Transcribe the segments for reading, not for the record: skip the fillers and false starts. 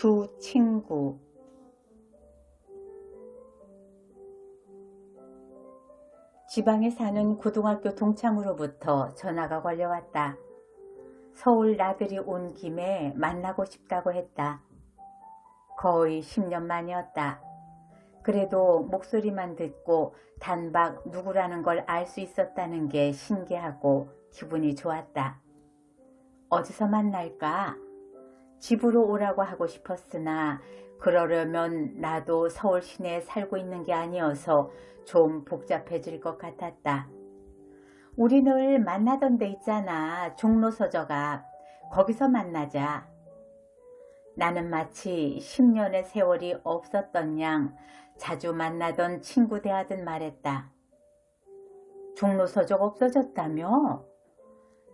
두 친구. 지방에 사는 고등학교 동창으로부터 전화가 걸려왔다. 서울 나들이 온 김에 만나고 싶다고 했다. 거의 10년 만이었다. 그래도 목소리만 듣고 단박 누구라는 걸 알 수 있었다는 게 신기하고 기분이 좋았다. 어디서 만날까? 집으로 오라고 하고 싶었으나 그러려면 나도 서울 시내에 살고 있는 게 아니어서 좀 복잡해질 것 같았다. 우리 늘 만나던 데 있잖아. 종로서적 앞. 거기서 만나자. 나는 마치 10년의 세월이 없었던 양 자주 만나던 친구 대하듯 말했다. 종로서적 없어졌다며?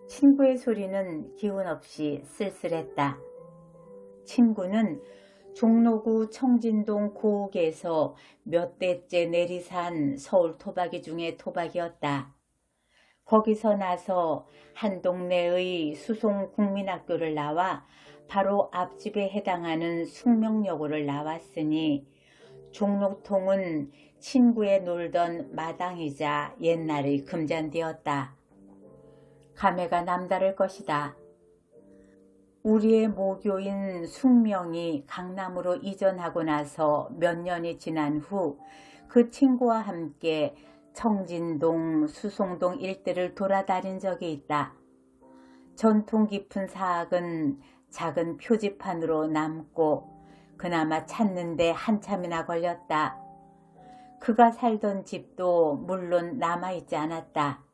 친구의 소리는 기운 없이 쓸쓸했다. 친구는 종로구 청진동 고옥에서 몇 대째 내리산 서울 토박이 중에 토박이었다. 거기서 나서 한 동네의 수송국민학교를 나와 바로 앞집에 해당하는 숙명여고를 나왔으니 종로통은 친구의 놀던 마당이자 옛날의 금잔디였다. 감회가 남다를 것이다. 우리의 모교인 숙명이 강남으로 이전하고 나서 몇 년이 지난 후 그 친구와 함께 청진동, 수송동 일대를 돌아다닌 적이 있다. 전통 깊은 사학은 작은 표지판으로 남고 그나마 찾는데 한참이나 걸렸다. 그가 살던 집도 물론 남아있지 않았다.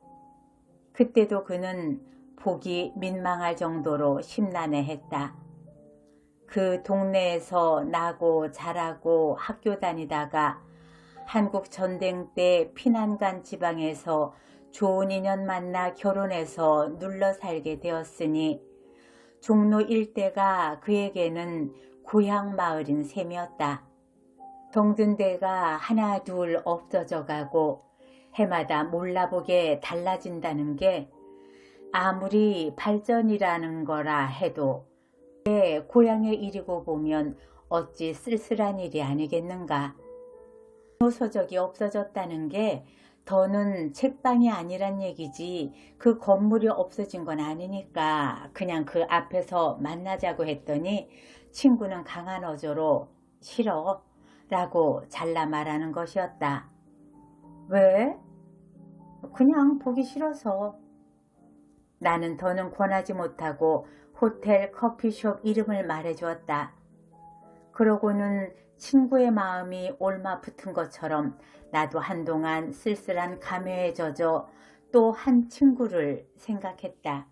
그때도 그는 보기 민망할 정도로 심란해했다. 그 동네에서 나고 자라고 학교 다니다가 한국 전쟁 때 피난 간 지방에서 좋은 인연 만나 결혼해서 눌러 살게 되었으니 종로 일대가 그에게는 고향 마을인 셈이었다. 정든 데가 하나 둘 없어져 가고 해마다 몰라보게 달라진다는 게 아무리 발전이라는 거라 해도 내 고향의 일이고 보면 어찌 쓸쓸한 일이 아니겠는가. 종로서적이 없어졌다는 게 더는 책방이 아니란 얘기지 그 건물이 없어진 건 아니니까 그냥 그 앞에서 만나자고 했더니 친구는 강한 어조로 싫어 라고 잘라 말하는 것이었다. 왜? 그냥 보기 싫어서. 나는 더는 권하지 못하고 호텔 커피숍 이름을 말해주었다. 그러고는 친구의 마음이 올마 붙은 것처럼 나도 한동안 쓸쓸한 감회에 젖어 또 한 친구를 생각했다.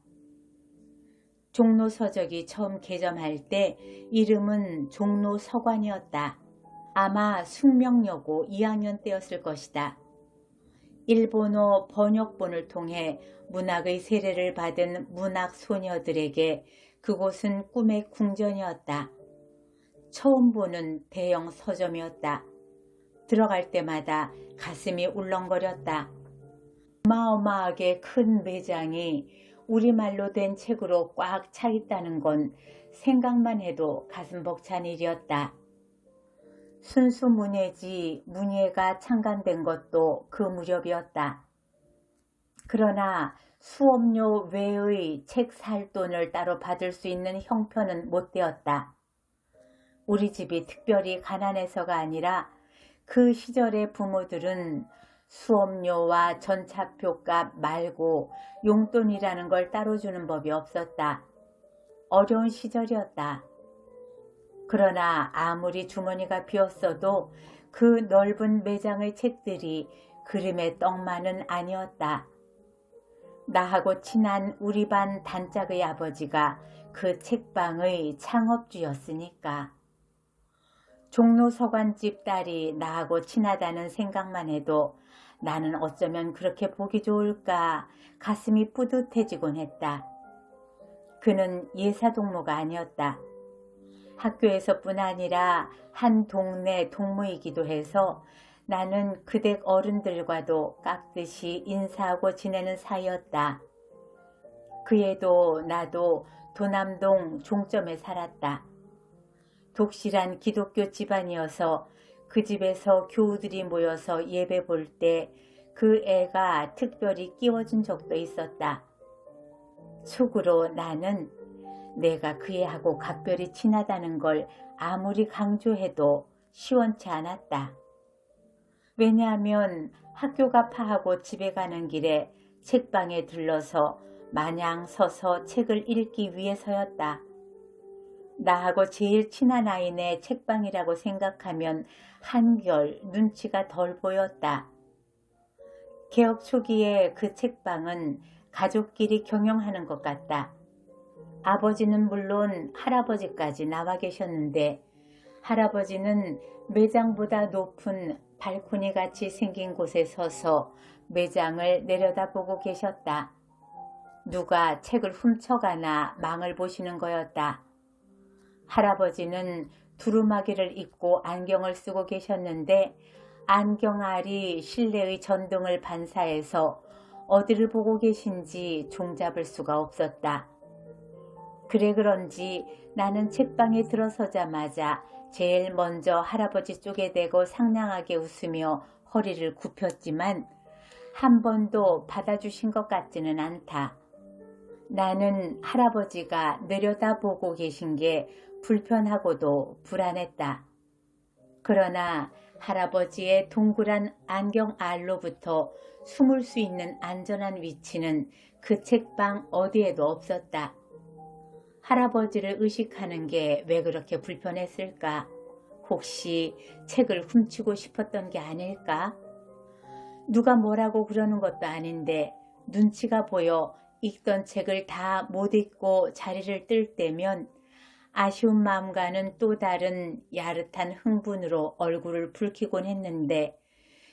종로서적이 처음 개점할 때 이름은 종로서관이었다. 아마 숙명여고 2학년 때였을 것이다. 일본어 번역본을 통해 문학의 세례를 받은 문학 소녀들에게 그곳은 꿈의 궁전이었다. 처음 보는 대형 서점이었다. 들어갈 때마다 가슴이 울렁거렸다. 어마어마하게 큰 매장이 우리말로 된 책으로 꽉 차 있다는 건 생각만 해도 가슴 벅찬 일이었다. 순수 문예지 문예가 창간된 것도 그 무렵이었다. 그러나 수업료 외의 책 살 돈을 따로 받을 수 있는 형편은 못 되었다. 우리 집이 특별히 가난해서가 아니라 그 시절의 부모들은 수업료와 전차표값 말고 용돈이라는 걸 따로 주는 법이 없었다. 어려운 시절이었다. 그러나 아무리 주머니가 비었어도 그 넓은 매장의 책들이 그림의 떡만은 아니었다. 나하고 친한 우리 반 단짝의 아버지가 그 책방의 창업주였으니까. 종로서관집 딸이 나하고 친하다는 생각만 해도 나는 어쩌면 그렇게 보기 좋을까 가슴이 뿌듯해지곤 했다. 그는 예사동무가 아니었다. 학교에서뿐 아니라 한 동네 동무이기도 해서 나는 그 댁 어른들과도 깍듯이 인사하고 지내는 사이였다. 그애도 나도 도남동 종점에 살았다. 독실한 기독교 집안이어서 그 집에서 교우들이 모여서 예배 볼 때 그 애가 특별히 끼워준 적도 있었다. 속으로 나는 내가 그 애하고 각별히 친하다는 걸 아무리 강조해도 시원치 않았다. 왜냐하면 학교가 파하고 집에 가는 길에 책방에 들러서 마냥 서서 책을 읽기 위해서였다. 나하고 제일 친한 아이네 책방이라고 생각하면 한결 눈치가 덜 보였다. 개업 초기에 그 책방은 가족끼리 경영하는 것 같다. 아버지는 물론 할아버지까지 나와 계셨는데 할아버지는 매장보다 높은 발코니 같이 생긴 곳에 서서 매장을 내려다보고 계셨다. 누가 책을 훔쳐가나 망을 보시는 거였다. 할아버지는 두루마기를 입고 안경을 쓰고 계셨는데 안경알이 실내의 전등을 반사해서 어디를 보고 계신지 종잡을 수가 없었다. 그래 그런지 나는 책방에 들어서자마자 제일 먼저 할아버지 쪽에 대고 상냥하게 웃으며 허리를 굽혔지만 한 번도 받아주신 것 같지는 않다. 나는 할아버지가 내려다보고 계신 게 불편하고도 불안했다. 그러나 할아버지의 동그란 안경알로부터 숨을 수 있는 안전한 위치는 그 책방 어디에도 없었다. 할아버지를 의식하는 게 왜 그렇게 불편했을까? 혹시 책을 훔치고 싶었던 게 아닐까? 누가 뭐라고 그러는 것도 아닌데 눈치가 보여 읽던 책을 다 못 읽고 자리를 뜰 때면 아쉬운 마음과는 또 다른 야릇한 흥분으로 얼굴을 붉히곤 했는데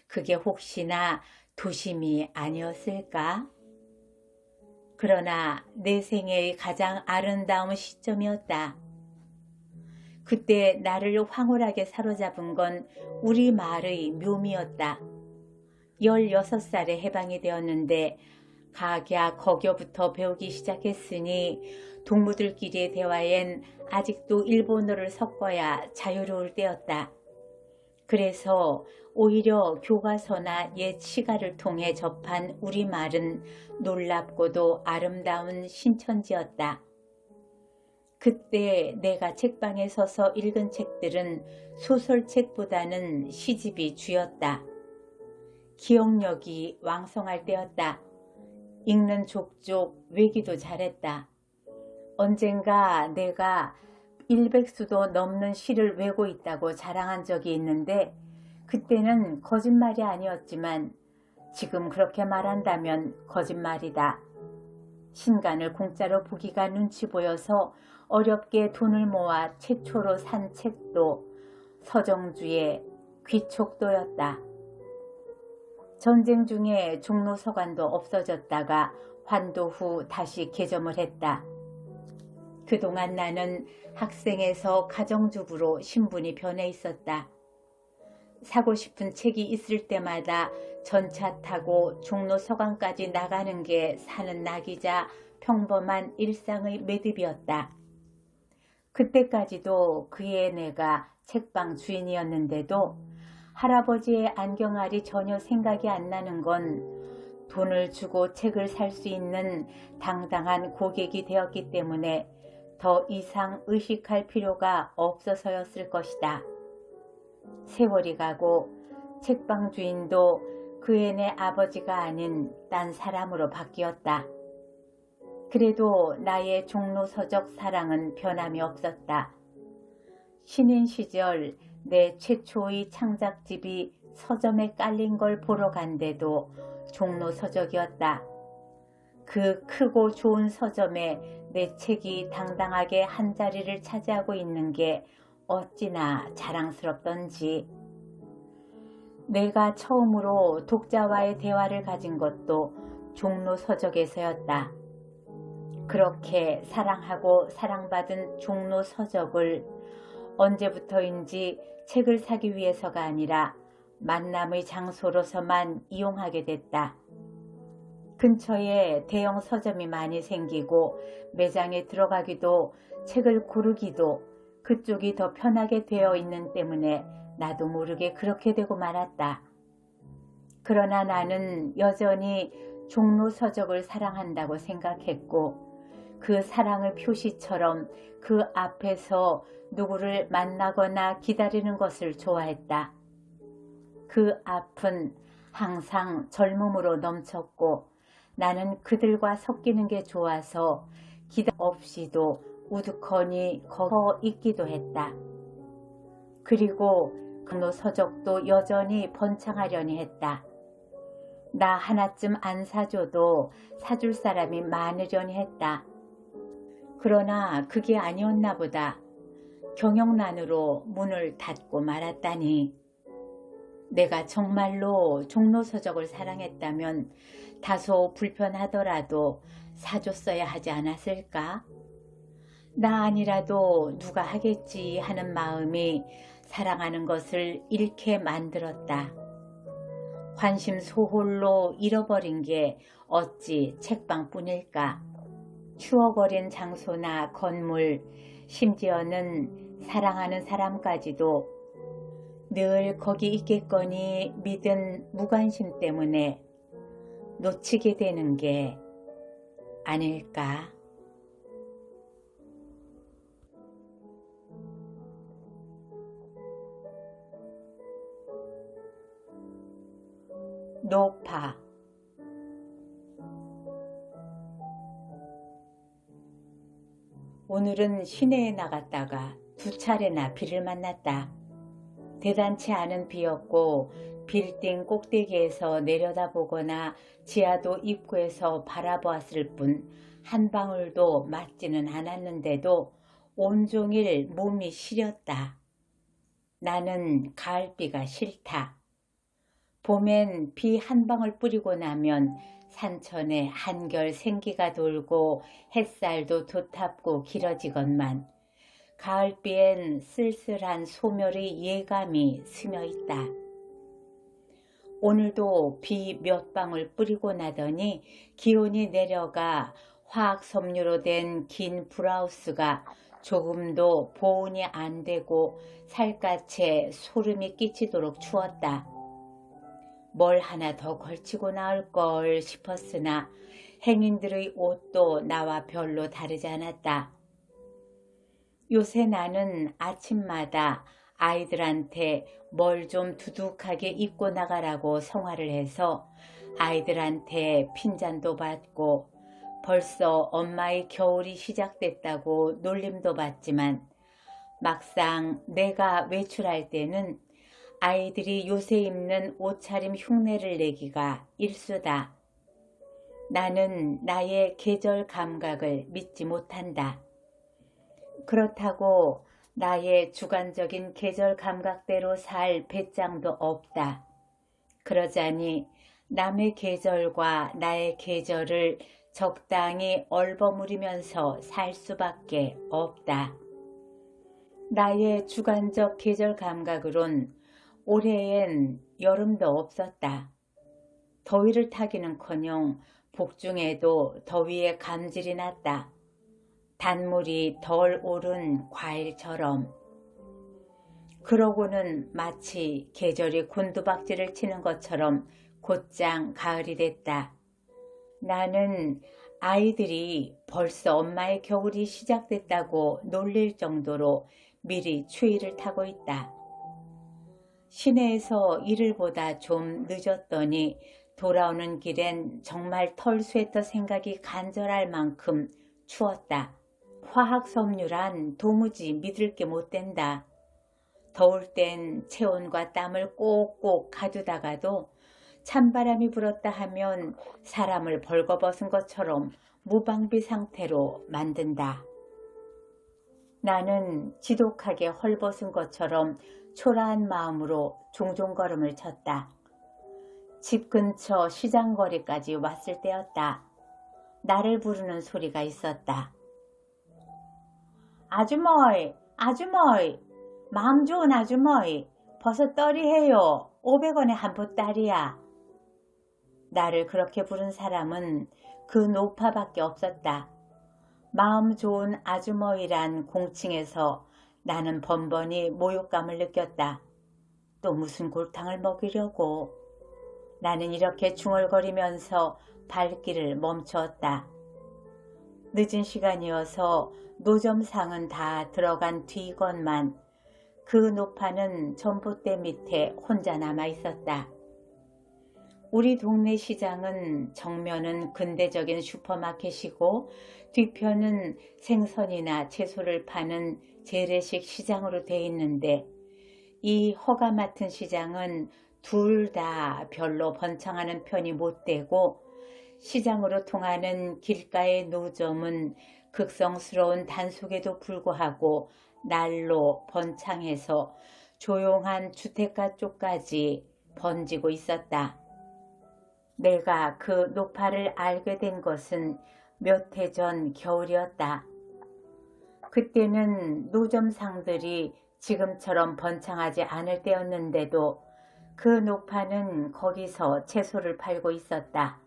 그게 혹시나 도심이 아니었을까? 그러나 내 생애의 가장 아름다운 시점이었다. 그때 나를 황홀하게 사로잡은 건 우리 마을의 묘미였다. 16살에 해방이 되었는데 각야 거겨부터 배우기 시작했으니 동무들끼리의 대화엔 아직도 일본어를 섞어야 자유로울 때였다. 그래서 오히려 교과서나 옛 시가를 통해 접한 우리말은 놀랍고도 아름다운 신천지였다. 그때 내가 책방에 서서 읽은 책들은 소설책보다는 시집이 주였다. 기억력이 왕성할 때였다. 읽는 족족 외기도 잘했다. 언젠가 내가 100수도 넘는 시를 외고 있다고 자랑한 적이 있는데 그때는 거짓말이 아니었지만 지금 그렇게 말한다면 거짓말이다. 신간을 공짜로 보기가 눈치 보여서 어렵게 돈을 모아 최초로 산 책도 서정주의 귀촉도였다. 전쟁 중에 종로서관도 없어졌다가 환도 후 다시 개점을 했다. 그동안 나는 학생에서 가정주부로 신분이 변해 있었다. 사고 싶은 책이 있을 때마다 전차 타고 종로서관까지 나가는 게 사는 낙이자 평범한 일상의 매듭이었다. 그때까지도 그의 내가 책방 주인이었는데도 할아버지의 안경알이 전혀 생각이 안 나는 건 돈을 주고 책을 살 수 있는 당당한 고객이 되었기 때문에 더 이상 의식할 필요가 없어서였을 것이다. 세월이 가고 책방 주인도 그 애네 아버지가 아닌 딴 사람으로 바뀌었다. 그래도 나의 종로서적 사랑은 변함이 없었다. 신인 시절 내 최초의 창작집이 서점에 깔린 걸 보러 간데도 종로서적이었다. 그 크고 좋은 서점에 내 책이 당당하게 한 자리를 차지하고 있는 게 어찌나 자랑스럽던지. 내가 처음으로 독자와의 대화를 가진 것도 종로서적에서였다. 그렇게 사랑하고 사랑받은 종로서적을 언제부터인지 책을 사기 위해서가 아니라 만남의 장소로서만 이용하게 됐다. 근처에 대형 서점이 많이 생기고 매장에 들어가기도 책을 고르기도 그쪽이 더 편하게 되어 있는 때문에 나도 모르게 그렇게 되고 말았다. 그러나 나는 여전히 종로서적을 사랑한다고 생각했고 그 사랑의 표시처럼 그 앞에서 누구를 만나거나 기다리는 것을 좋아했다. 그 앞은 항상 젊음으로 넘쳤고 나는 그들과 섞이는 게 좋아서 기다 없이도 우두커니 거 있기도 했다. 그리고 종로서적도 여전히 번창하려니 했다. 나 하나쯤 안 사줘도 사줄 사람이 많으려니 했다. 그러나 그게 아니었나 보다. 경영난으로 문을 닫고 말았다니. 내가 정말로 종로서적을 사랑했다면 다소 불편하더라도 사줬어야 하지 않았을까? 나 아니라도 누가 하겠지 하는 마음이 사랑하는 것을 잃게 만들었다. 관심 소홀로 잃어버린 게 어찌 책방뿐일까? 추억어린 장소나 건물, 심지어는 사랑하는 사람까지도 늘 거기 있겠거니 믿은 무관심 때문에 놓치게 되는 게 아닐까? 높아. 오늘은 시내에 나갔다가 2차례나 비를 만났다. 대단치 않은 비였고 빌딩 꼭대기에서 내려다보거나 지하도 입구에서 바라보았을 뿐 한 방울도 맞지는 않았는데도 온종일 몸이 시렸다. 나는 가을비가 싫다. 봄엔 비 한 방울 뿌리고 나면 산천에 한결 생기가 돌고 햇살도 도탑고 길어지건만 가을비엔 쓸쓸한 소멸의 예감이 스며 있다. 오늘도 비 몇 방울 뿌리고 나더니 기온이 내려가 화학섬유로 된 긴 브라우스가 조금도 보온이 안 되고 살갗에 소름이 끼치도록 추웠다. 뭘 하나 더 걸치고 나올 걸 싶었으나 행인들의 옷도 나와 별로 다르지 않았다. 요새 나는 아침마다 아이들한테 뭘 좀 두둑하게 입고 나가라고 성화를 해서 아이들한테 핀잔도 받고 벌써 엄마의 겨울이 시작됐다고 놀림도 받지만 막상 내가 외출할 때는 아이들이 요새 입는 옷차림 흉내를 내기가 일수다. 나는 나의 계절 감각을 믿지 못한다. 그렇다고 나의 주관적인 계절 감각대로 살 배짱도 없다. 그러자니 남의 계절과 나의 계절을 적당히 얼버무리면서 살 수밖에 없다. 나의 주관적 계절 감각으론 올해엔 여름도 없었다. 더위를 타기는커녕 복중에도 더위에 감질이 났다. 단물이 덜 오른 과일처럼. 그러고는 마치 계절이 곤두박질을 치는 것처럼 곧장 가을이 됐다. 나는 아이들이 벌써 엄마의 겨울이 시작됐다고 놀릴 정도로 미리 추위를 타고 있다. 시내에서 일을 보다 좀 늦었더니 돌아오는 길엔 정말 털 스웨터 생각이 간절할 만큼 추웠다. 화학섬유란 도무지 믿을 게 못 된다. 더울 땐 체온과 땀을 꼭꼭 가두다가도 찬바람이 불었다 하면 사람을 벌거벗은 것처럼 무방비 상태로 만든다. 나는 지독하게 헐벗은 것처럼 초라한 마음으로 종종 걸음을 쳤다. 집 근처 시장거리까지 왔을 때였다. 나를 부르는 소리가 있었다. 아주머니, 아주머니, 마음 좋은 아주머니, 버섯떨이 해요. 500원에 한 보따리야. 나를 그렇게 부른 사람은 그 노파밖에 없었다. 마음 좋은 아주머니란 공칭에서 나는 번번이 모욕감을 느꼈다. 또 무슨 골탕을 먹이려고. 나는 이렇게 중얼거리면서 발길을 멈추었다. 늦은 시간이어서 노점상은 다 들어간 뒤건만 그 노파는 전봇대 밑에 혼자 남아 있었다. 우리 동네 시장은 정면은 근대적인 슈퍼마켓이고 뒤편은 생선이나 채소를 파는 재래식 시장으로 돼 있는데 이 허가 맡은 시장은 둘 다 별로 번창하는 편이 못 되고 시장으로 통하는 길가의 노점은 극성스러운 단속에도 불구하고 날로 번창해서 조용한 주택가 쪽까지 번지고 있었다. 내가 그 노파를 알게 된 것은 몇 해 전 겨울이었다. 그때는 노점상들이 지금처럼 번창하지 않을 때였는데도 그 노파는 거기서 채소를 팔고 있었다.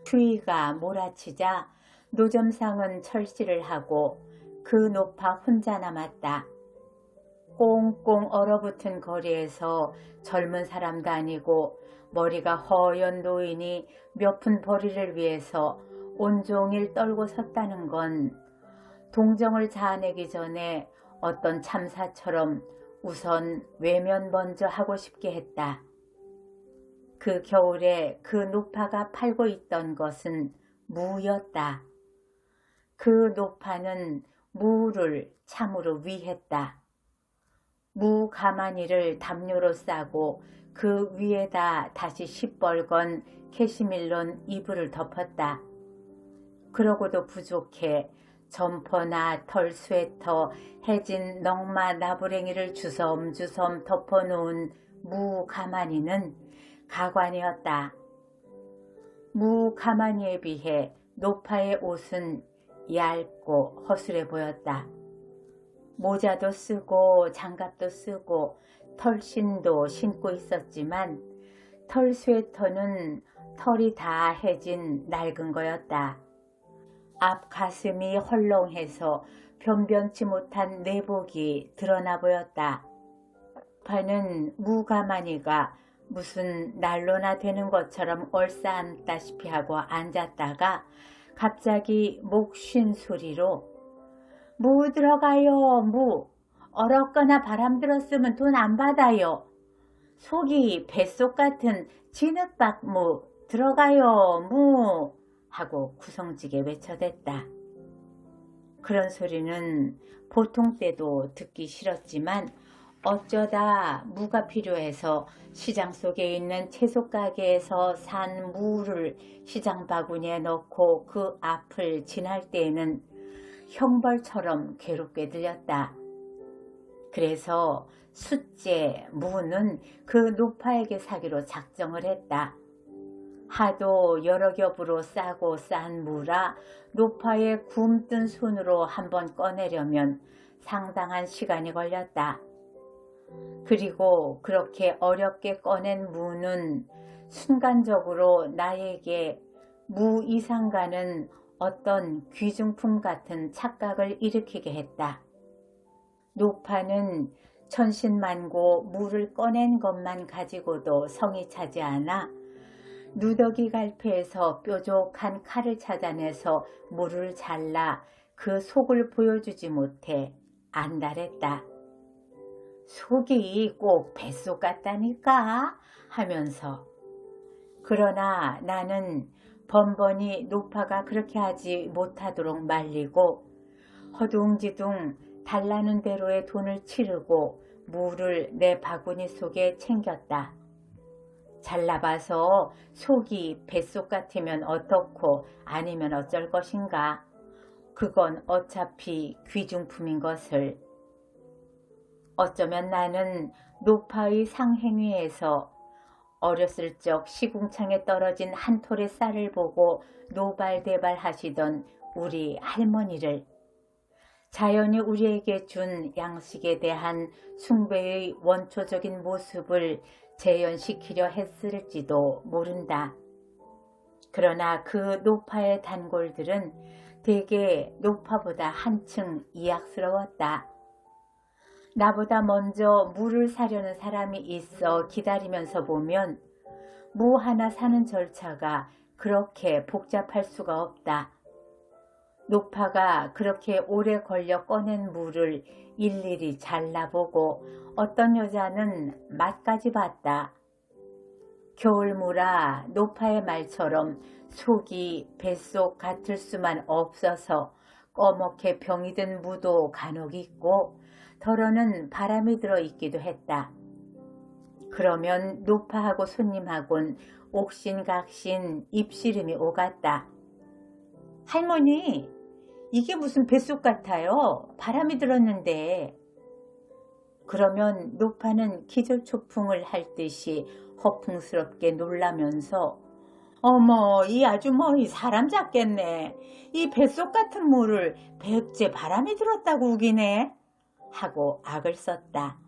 추위가 몰아치자 노점상은 철시를 하고 그 노파 혼자 남았다. 꽁꽁 얼어붙은 거리에서 젊은 사람도 아니고 머리가 허연 노인이 몇 푼 벌이를 위해서 온종일 떨고 섰다는 건 동정을 자아내기 전에 어떤 참사처럼 우선 외면 먼저 하고 싶게 했다. 그 겨울에 그 노파가 팔고 있던 것은 무였다. 그 노파는 무를 참으로 위했다. 무 가마니를 담요로 싸고 그 위에다 다시 시뻘건 캐시밀론 이불을 덮었다. 그러고도 부족해 점퍼나 털 스웨터, 해진 넝마 나부랭이를 주섬주섬 덮어놓은 무 가마니는 가관이었다. 무 가마니에 비해 노파의 옷은 얇고 허술해 보였다. 모자도 쓰고 장갑도 쓰고 털신도 신고 있었지만 털 스웨터는 털이 다 해진 낡은 거였다. 앞 가슴이 헐렁해서 변변치 못한 내복이 드러나 보였다. 파는 무가마니가 무슨 난로나 되는 것처럼 얼싸앉다시피 하고 앉았다가 갑자기 목 쉰 소리로 무 들어가요, 무. 얼었거나 바람 들었으면 돈 안 받아요. 속이 뱃속 같은 진흙박 무 들어가요, 무. 하고 구성지게 외쳐댔다. 그런 소리는 보통 때도 듣기 싫었지만 어쩌다 무가 필요해서 시장 속에 있는 채소 가게에서 산 무를 시장 바구니에 넣고 그 앞을 지날 때에는 형벌처럼 괴롭게 들렸다. 그래서 숫째 무는 그 노파에게 사기로 작정을 했다. 하도 여러 겹으로 싸고 싼 무라 노파의 굼뜬 손으로 한번 꺼내려면 상당한 시간이 걸렸다. 그리고 그렇게 어렵게 꺼낸 무는 순간적으로 나에게 무 이상가는 어떤 귀중품 같은 착각을 일으키게 했다. 노파는 천신만고 무를 꺼낸 것만 가지고도 성이 차지 않아 누더기 갈패에서 뾰족한 칼을 찾아내서 무를 잘라 그 속을 보여주지 못해 안달했다. 속이 꼭 뱃속 같다니까 하면서. 그러나 나는 번번이 노파가 그렇게 하지 못하도록 말리고 허둥지둥 달라는 대로의 돈을 치르고 무를 내 바구니 속에 챙겼다. 잘나봐서 속이 뱃속 같으면 어떻고 아니면 어쩔 것인가. 그건 어차피 귀중품인 것을. 어쩌면 나는 노파의 상행위에서 어렸을 적 시궁창에 떨어진 한 톨의 쌀을 보고 노발대발 하시던 우리 할머니를, 자연이 우리에게 준 양식에 대한 숭배의 원초적인 모습을 재현시키려 했을지도 모른다. 그러나 그 노파의 단골들은 대개 노파보다 한층 이악스러웠다. 나보다 먼저 무를 사려는 사람이 있어 기다리면서 보면 무 하나 사는 절차가 그렇게 복잡할 수가 없다. 노파가 그렇게 오래 걸려 꺼낸 무를 일일이 잘라보고 어떤 여자는 맛까지 봤다. 겨울무라 노파의 말처럼 속이 뱃속 같을 수만 없어서 꺼멓게 병이 든 무도 간혹 있고 덜어는 바람이 들어 있기도 했다. 그러면 노파하고 손님하곤 옥신각신 입씨름이 오갔다. 할머니, 이게 무슨 뱃속 같아요? 바람이 들었는데. 그러면 노파는 기절초풍을 할 듯이 허풍스럽게 놀라면서 어머, 이 아주머니 사람 잡겠네. 이 뱃속 같은 물을 백제 바람이 들었다고 우기네. 하고 악을 썼다.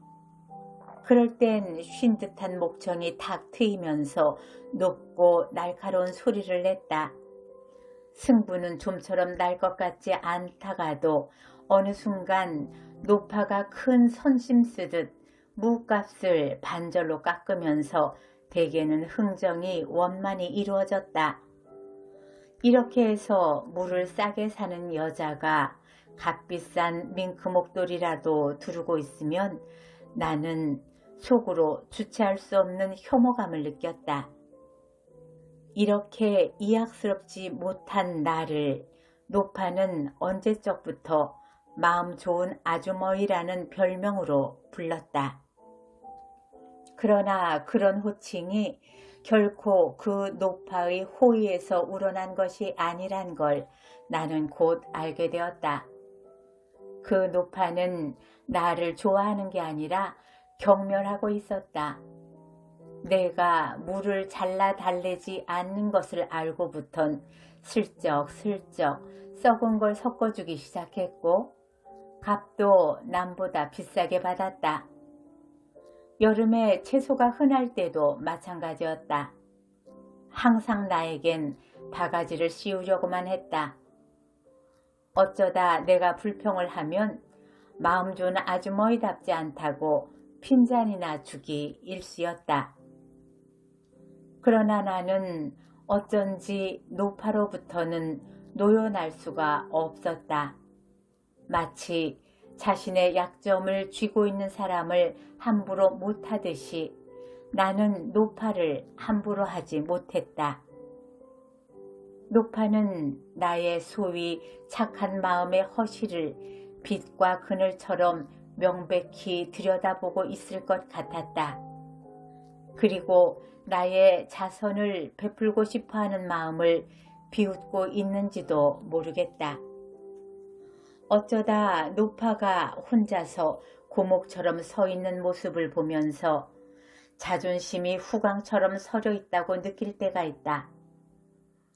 그럴 땐 쉰 듯한 목청이 탁 트이면서 높고 날카로운 소리를 냈다. 승부는 좀처럼 날 것 같지 않다가도 어느 순간 노파가 큰 선심 쓰듯 무값을 반절로 깎으면서 대개는 흥정이 원만히 이루어졌다. 이렇게 해서 물을 싸게 사는 여자가 값비싼 밍크 목도리라도 두르고 있으면 나는 속으로 주체할 수 없는 혐오감을 느꼈다. 이렇게 이악스럽지 못한 나를 노파는 언제적부터 마음 좋은 아주머니라는 별명으로 불렀다. 그러나 그런 호칭이 결코 그 노파의 호의에서 우러난 것이 아니란 걸 나는 곧 알게 되었다. 그 노파는 나를 좋아하는 게 아니라 경멸하고 있었다. 내가 물을 잘라 달래지 않는 것을 알고부턴 슬쩍슬쩍 썩은 걸 섞어주기 시작했고 값도 남보다 비싸게 받았다. 여름에 채소가 흔할 때도 마찬가지였다. 항상 나에겐 바가지를 씌우려고만 했다. 어쩌다 내가 불평을 하면 마음 좋은 아주머니답지 않다고 핀잔이나 주기 일쑤였다. 그러나 나는 어쩐지 노파로부터는 노여날 수가 없었다. 마치 자신의 약점을 쥐고 있는 사람을 함부로 못하듯이 나는 노파를 함부로 하지 못했다. 노파는 나의 소위 착한 마음의 허실을 빛과 그늘처럼 명백히 들여다보고 있을 것 같았다. 그리고 나의 자선을 베풀고 싶어하는 마음을 비웃고 있는지도 모르겠다. 어쩌다 노파가 혼자서 고목처럼 서 있는 모습을 보면서 자존심이 후광처럼 서려 있다고 느낄 때가 있다.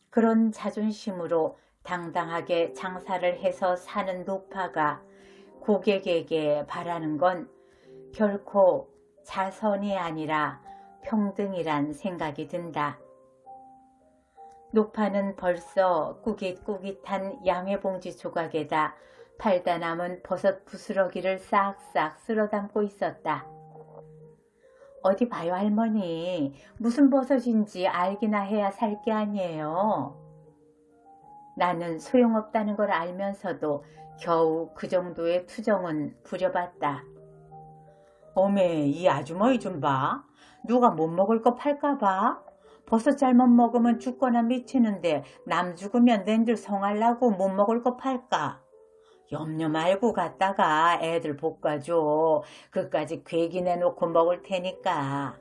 그런 자존심으로 당당하게 장사를 해서 사는 노파가 고객에게 바라는 건 결코 자선이 아니라 평등이란 생각이 든다. 노파는 벌써 꾸깃꾸깃한 양회봉지 조각에다 팔다 남은 버섯 부스러기를 싹싹 쓸어 담고 있었다. 어디 봐요 할머니, 무슨 버섯인지 알기나 해야 살 게 아니에요. 나는 소용없다는 걸 알면서도 겨우 그 정도의 투정은 부려봤다. 어메, 이 아주머니 좀 봐. 누가 못 먹을 거 팔까 봐. 버섯 잘못 먹으면 죽거나 미치는데 남 죽으면 낸줄 성하려고 못 먹을 거 팔까. 염려 말고 갔다가 애들 볶아줘. 그까지 괴기 내놓고 먹을 테니까.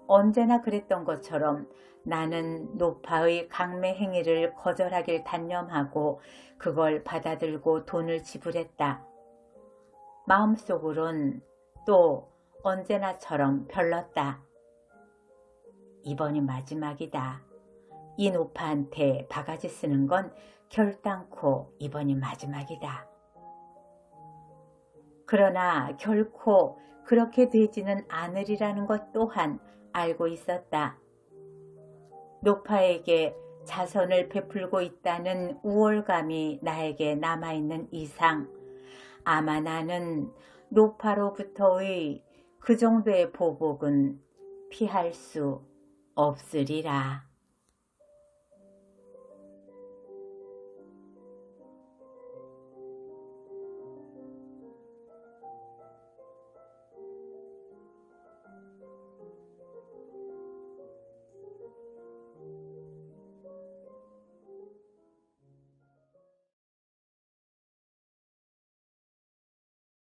언제나 그랬던 것처럼 나는 노파의 강매 행위를 거절하길 단념하고 그걸 받아들고 돈을 지불했다. 마음속으론 또 언제나처럼 별렀다. 이번이 마지막이다. 이 노파한테 바가지 쓰는 건 결단코 이번이 마지막이다. 그러나 결코 그렇게 되지는 않으리라는 것 또한 알고 있었다. 노파에게 자선을 베풀고 있다는 우월감이 나에게 남아있는 이상 아마 나는 노파로부터의 그 정도의 보복은 피할 수 없으리라.